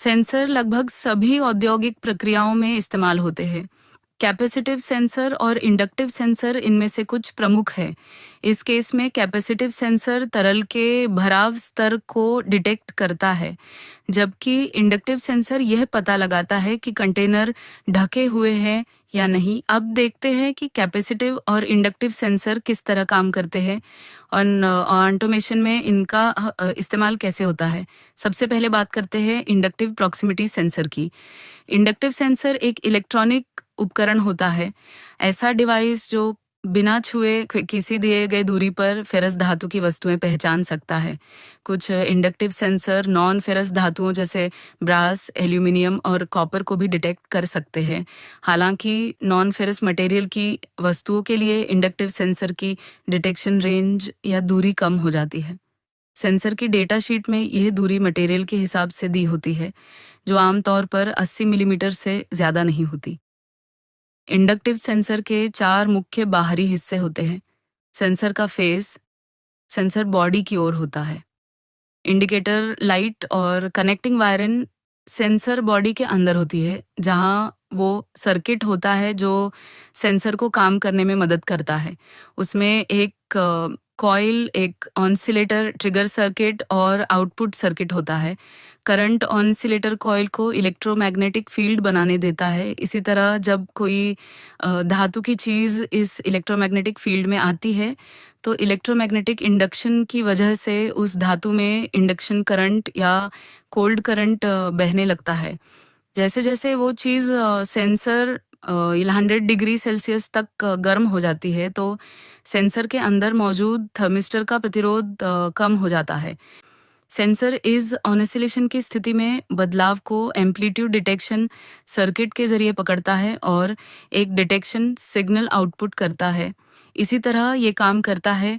Sensor लगभग सभी औद्योगिक प्रक्रियाओं में इस्तेमाल होते हैं। कैपेसिटिव सेंसर और इंडक्टिव सेंसर इनमें से कुछ प्रमुख है। इस केस में कैपेसिटिव सेंसर तरल के भराव स्तर को डिटेक्ट करता है, जबकि इंडक्टिव सेंसर यह पता लगाता है कि कंटेनर ढके हुए हैं या नहीं। अब देखते हैं कि कैपेसिटिव और इंडक्टिव सेंसर किस तरह काम करते हैं और ऑटोमेशन में इनका इस्तेमाल कैसे होता है। सबसे पहले बात करते हैं इंडक्टिव प्रॉक्सिमिटी सेंसर की। इंडक्टिव सेंसर एक इलेक्ट्रॉनिक उपकरण होता है, ऐसा डिवाइस जो बिना छुए किसी दिए गए दूरी पर फेरस धातु की वस्तुएं पहचान सकता है। कुछ इंडक्टिव सेंसर नॉन फेरस धातुओं जैसे ब्रास, एल्यूमिनियम और कॉपर को भी डिटेक्ट कर सकते हैं। हालांकि नॉन फेरस मटेरियल की वस्तुओं के लिए इंडक्टिव सेंसर की डिटेक्शन रेंज या दूरी कम हो जाती है। सेंसर की डेटा शीट में यह दूरी मटेरियल के हिसाब से दी होती है, जो आमतौर पर 80 मिलीमीटर से ज़्यादा नहीं होती। इंडक्टिव सेंसर के 4 मुख्य बाहरी हिस्से होते हैं। सेंसर का फेस सेंसर बॉडी की ओर होता है। इंडिकेटर लाइट और कनेक्टिंग वायरिंग सेंसर बॉडी के अंदर होती है, जहाँ वो सर्किट होता है जो सेंसर को काम करने में मदद करता है। उसमें एक कॉइल, एक ऑसिलेटर, ट्रिगर सर्किट और आउटपुट सर्किट होता है। करंट ऑसिलेटर कॉइल को इलेक्ट्रोमैग्नेटिक फील्ड बनाने देता है। इसी तरह जब कोई धातु की चीज़ इस इलेक्ट्रोमैग्नेटिक फील्ड में आती है, तो इलेक्ट्रोमैग्नेटिक इंडक्शन की वजह से उस धातु में इंडक्शन करंट या कोल्ड करंट बहने लगता है। जैसे जैसे वो चीज़ सेंसर 100 डिग्री सेल्सियस तक गर्म हो जाती है, तो सेंसर के अंदर मौजूद थर्मिस्टर का प्रतिरोध कम हो जाता है। सेंसर इस ऑसिलेशन की स्थिति में बदलाव को एम्पलीट्यूड डिटेक्शन सर्किट के जरिए पकड़ता है और एक डिटेक्शन सिग्नल आउटपुट करता है। इसी तरह ये काम करता है